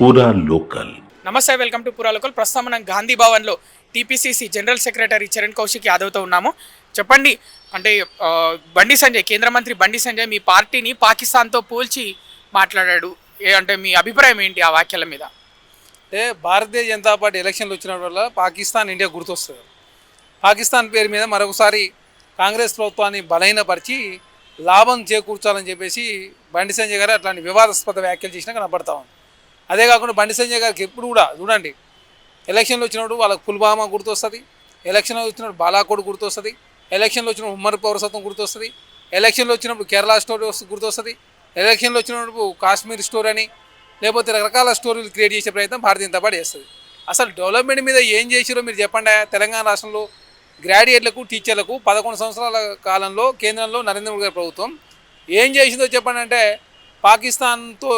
పూరా లోకల్. నమస్తే, welcome to పూరా లోకల్. ప్రస్తుతం మనం గాంధీ భవన్లో TPCC general secretary Charan Kaushik యాదవ్తో ఉన్నాము. చెప్పండి, అంటే బండి సంజయ్, కేంద్ర మంత్రి బండి సంజయ్ మీ పార్టీని పాకిస్తాన్తో పోల్చి మాట్లాడాడు. అంటే మీ అభిప్రాయం ఏంటి ఆ వ్యాఖ్యల మీద? అంటే భారతీయ జనతా పార్టీ ఎలక్షన్లు వచ్చినప్పుడు వల్ల పాకిస్తాన్ ఇండియా గుర్తొస్తుంది. పాకిస్తాన్ పేరు మీద మరొకసారి కాంగ్రెస్ ప్రభుత్వాన్ని బలహీనపరిచి లాభం చేకూర్చాలని చెప్పేసి బండి సంజయ్ గారు అట్లాంటి వివాదాస్పద వ్యాఖ్యలు చేసినా కనపడతా ఉంది. అదే కాకుండా బండి సంజయ్ గారికి ఎప్పుడు కూడా చూడండి, ఎలక్షన్లు వచ్చినప్పుడు వాళ్ళకి పుల్వామా గుర్తొస్తుంది, ఎలక్షన్లు వచ్చినప్పుడు బాలాకోట్ గుర్తొస్తుంది, ఎలక్షన్లు వచ్చినప్పుడు ఉమ్మడి పౌరసత్వం గుర్తొస్తుంది, ఎలక్షన్లు వచ్చినప్పుడు కేరళ స్టోరీ గుర్తొస్తుంది, ఎలక్షన్లు వచ్చినప్పుడు కాశ్మీర్ స్టోరీ అని లేకపోతే రకరకాల స్టోరీలు క్రియేట్ చేసే ప్రయత్నం భారతీయ జనతా పార్టీ చేస్తుంది. అసలు డెవలప్మెంట్ మీద ఏం చేసిరో మీరు చెప్పండి. తెలంగాణ రాష్ట్రంలో గ్రాడ్యుయేట్లకు, టీచర్లకు 11 సంవత్సరాల కాలంలో కేంద్రంలో నరేంద్ర మోడీ గారి ప్రభుత్వం ఏం చేసిందో చెప్పండి. అంటే పాకిస్తాన్తో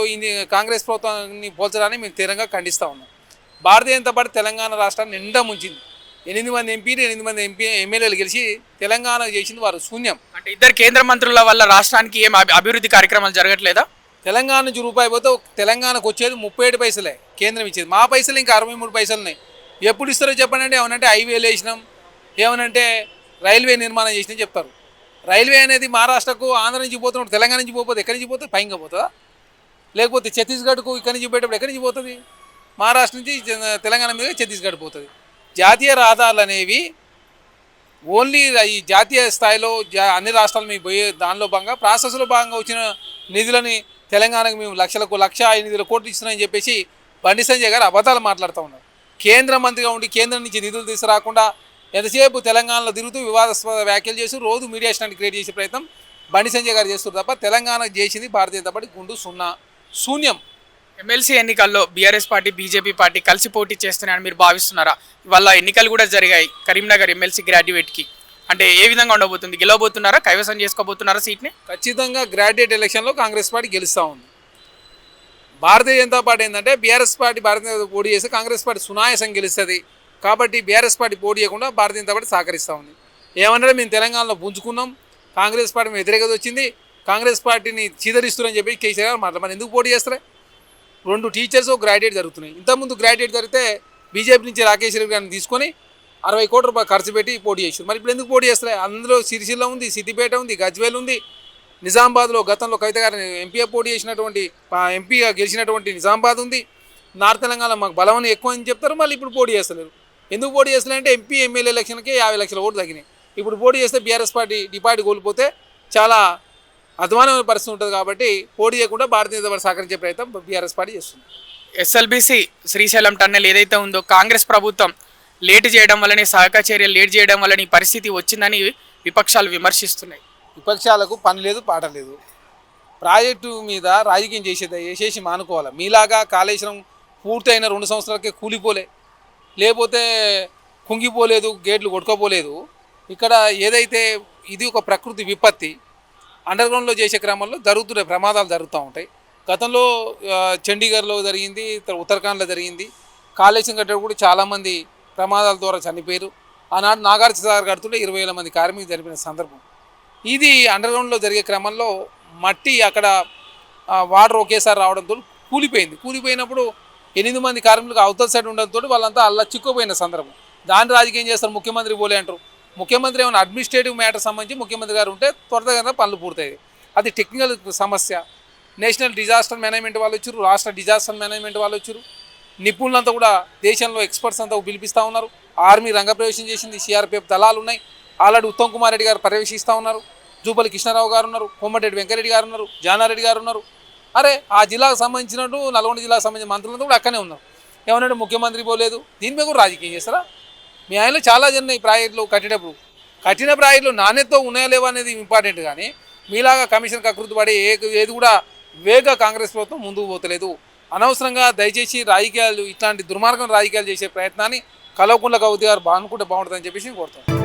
కాంగ్రెస్ ప్రభుత్వాన్ని పోల్చడాన్ని మేము తీవ్రంగా ఖండిస్తూ ఉన్నాం. భారతీయ జనతా పార్టీ తెలంగాణ రాష్ట్రాన్ని నిండా ముంచింది. 8 మంది ఎంపీలు, 8 మంది ఎమ్మెల్యేలు గెలిచి తెలంగాణ చేసింది వారు శూన్యం. అంటే ఇద్దరు కేంద్ర మంత్రుల వల్ల రాష్ట్రానికి ఏం అభివృద్ధి కార్యక్రమాలు జరగట్లేదా? తెలంగాణ నుంచి రూపాయి పోతే తెలంగాణకు వచ్చేది 37 పైసలే కేంద్రం ఇచ్చేది. మా పైసలు ఇంకా 63 పైసలు ఉన్నాయి. ఎప్పుడు ఇస్తారో చెప్పండి. అంటే ఏమనంటే హైవేలు వేసినాం, ఏమనంటే రైల్వే నిర్మాణం చేసినా చెప్తారు. రైల్వే అనేది మహారాష్ట్రకు ఆంధ్ర నుంచి పోతున్నప్పుడు తెలంగాణ నుంచి పోతే ఎక్కడి నుంచి పోతుంది? పైగా పోతుందా? లేకపోతే ఛత్తీస్గఢ్కు ఇక్కడి నుంచి పోయేటప్పుడు ఎక్కడి నుంచి పోతుంది? మహారాష్ట్ర నుంచి తెలంగాణ మీద ఛత్తీస్గఢ్ పోతుంది. జాతీయ రహదారులు అనేవి ఓన్లీ ఈ జాతీయ స్థాయిలో అన్ని రాష్ట్రాలు మేము పోయే దానిలో భాగంగా ప్రాసెస్లో భాగంగా వచ్చిన నిధులని తెలంగాణకు మేము 1,05 కోట్లు ఇస్తున్నామని చెప్పేసి బండి సంజయ్ గారు అబద్ధాలు మాట్లాడుతూ ఉన్నారు. కేంద్ర మంత్రిగా ఉండి కేంద్రం నుంచి నిధులు తీసుకురాకుండా ఎంతసేపు తెలంగాణలో తిరుగుతూ వివాదాస్పద వ్యాఖ్యలు చేస్తూ రోజు మీడియా స్టాండ్ క్రియేట్ చేసే ప్రయత్నం బండి సంజయ్ గారు చేస్తారు తప్ప తెలంగాణకు చేసింది భారతీయ జనతా పార్టీ గుండు శూన్యం. ఎమ్మెల్సీ ఎన్నికల్లో బీఆర్ఎస్ పార్టీ, బీజేపీ పార్టీ కలిసి పోటీ చేస్తున్నాయని మీరు భావిస్తున్నారా? ఇవాళ ఎన్నికలు కూడా జరిగాయి కరీంనగర్ ఎమ్మెల్సీ గ్రాడ్యుయేట్కి. అంటే ఏ విధంగా ఉండబోతుంది? గెలవబోతున్నారా? కైవసం చేసుకోబోతున్నారా సీట్ని? ఖచ్చితంగా గ్రాడ్యుయేట్ ఎలక్షన్లో కాంగ్రెస్ పార్టీ గెలుస్తూ ఉంది. భారతీయ జనతా పార్టీ ఏంటంటే బీఆర్ఎస్ పార్టీ భారతీయ పోటీ చేస్తే కాంగ్రెస్ పార్టీ సునాయాసం గెలుస్తుంది. కాబట్టి బీఆర్ఎస్ పార్టీ పోటీ చేయకుండా భారతీయ జనతా పార్టీ సహకరిస్తూ ఉంది. ఏమన్నా మేము తెలంగాణలో పుంజుకున్నాం, కాంగ్రెస్ పార్టీ వ్యతిరేకత వచ్చింది, కాంగ్రెస్ పార్టీని చీదరిస్తున్నారని చెప్పి కేసీఆర్ గారు మాట్లాడారు. మరి ఎందుకు పోటీ చేస్తారే? 2 టీచర్స్ గ్రాడ్యుయేట్ జరుగుతున్నాయి. ఇంతకుముందు గ్రాడ్యుయేట్ జరిగితే బీజేపీ నుంచి రాకేష్ రెడ్డి గారిని తీసుకొని 60 కోట్ల రూపాయలు ఖర్చు పెట్టి పోటీ చేశారు. మరి ఇప్పుడు ఎందుకు పోటీ చేస్తారే? అందులో సిరిసిల్ల ఉంది, సిద్దిపేట ఉంది, గజ్వేల్ ఉంది, నిజామాబాద్లో గతంలో కవిత గారిని ఎంపీగా పోటీ చేసినటువంటి ఎంపీగా గెలిచినటువంటి నిజామాబాద్ ఉంది. నార్త్ తెలంగాణలో మాకు బలం ఎక్కువ అని చెప్తారు, మళ్ళీ ఇప్పుడు పోటీ చేస్తలేరు. ఎందుకు పోటీ చేస్తున్నారంటే ఎంపీ ఎమ్మెల్యే ఎలక్షన్కి 50 లక్షల ఓట్లు తగ్గినాయి. ఇప్పుడు పోటీ చేస్తే బీఆర్ఎస్ పార్టీ డిపాజిట్ కోల్పోతే చాలా అధ్వానమైన పరిస్థితి ఉంటుంది. కాబట్టి పోటీ చేయకుండా భారతీయ జనతా పార్టీ సహకరించే ప్రయత్నం బీఆర్ఎస్ పార్టీ చేస్తుంది. ఎస్ఎల్బీసీ శ్రీశైలం టన్నెల్ ఏదైతే ఉందో కాంగ్రెస్ ప్రభుత్వం లేటు చేయడం వల్లనే, సహకార చర్యలు లేట్ చేయడం వల్ల ఈ పరిస్థితి వచ్చిందని విపక్షాలు విమర్శిస్తున్నాయి. విపక్షాలకు పని లేదు, పాట లేదు. ప్రాజెక్టు మీద రాజకీయం చేసేసి మానుకోవాలి. మీలాగా కాళేశ్వరం పూర్తయిన 2 సంవత్సరాలకే కూలిపోలే, లేకపోతే కుంగిపోలేదు, గేట్లు కొట్టుకోపోలేదు. ఇక్కడ ఏదైతే ఇది ఒక ప్రకృతి విపత్తి, అండర్గ్రౌండ్లో చేసే క్రమంలో జరుగుతున్నాయి, ప్రమాదాలు జరుగుతూ ఉంటాయి. గతంలో చండీగఢ్లో జరిగింది, ఉత్తరాఖండ్లో జరిగింది. కాళేశ్వరం కట్టేటప్పుడు కూడా చాలామంది ప్రమాదాల ద్వారా చనిపోయారు. ఆనాడు నాగార్జునసాగర్ కడుతుంటే 20,000 మంది కార్మికులు చనిపోయిన సందర్భం. ఇది అండర్గ్రౌండ్లో జరిగే క్రమంలో మట్టి అక్కడ వాటర్ ఒకేసారి రావడంతో కూలిపోయింది. కూలిపోయినప్పుడు 8 మంది కార్మికులకు అవతల సైడ్ ఉండడంతో వాళ్ళంతా అలా చిక్కుపోయిన సందర్భం. దాన్ని రాజకీయం చేస్తారు, ముఖ్యమంత్రి పోలే అంటారు. ముఖ్యమంత్రి ఏమైనా అడ్మినిస్ట్రేటివ్ మ్యాటర్ సంబంధించి ముఖ్యమంత్రి గారు ఉంటే త్వరగా పనులు పూర్తయ్యాయి. అది టెక్నికల్ సమస్య. నేషనల్ డిజాస్టర్ మేనేజ్మెంట్ వాళ్ళు వచ్చారు, రాష్ట్ర డిజాస్టర్ మేనేజ్మెంట్ వాళ్ళు వచ్చారు, నిపుణులంతా కూడా దేశంలో ఎక్స్పర్ట్స్ అంతా పిలిపిస్తూ ఉన్నారు. ఆర్మీ రంగప్రవేశం చేసింది, సిఆర్పిఎఫ్ దళాలు ఉన్నాయి. ఆల్రెడీ ఉత్తమ్ కుమార్ రెడ్డి గారు పర్యవేక్షిస్తూ ఉన్నారు, జూపల్లి కృష్ణారావు గారు ఉన్నారు, కోమటిరెడ్డి వెంకరెడ్డి గారు ఉన్నారు, జానారెడ్డి గారు ఉన్నారు. అరే ఆ జిల్లాకు సంబంధించినట్టు నల్గొండ జిల్లాకు సంబంధించిన మంత్రులంతా కూడా అక్కనే ఉన్నారు. ఏమన్నాడు ముఖ్యమంత్రి పోలేదు, దీని మీద కూడా రాజకీయం చేస్తారా? మీ ఆయనలో చాలా జరిగినాయి ప్రాజెక్టులు కట్టిన ప్రాజెక్టులు నాణ్యతతో ఉన్నాయా లేవా అనేది ఇంపార్టెంట్. కానీ మీలాగా కమిషన్ కకృతి పడి ఏది కూడా వేగ కాంగ్రెస్ ప్రభుత్వం ముందుకు పోతలేదు. అనవసరంగా దయచేసి రాజకీయాలు, ఇట్లాంటి దుర్మార్గం రాజకీయాలు చేసే ప్రయత్నాన్ని కల్వకుంట్ల కవిత గారు అనుకుంటే బాగుంటుందని చెప్పేసి కోరుతాను.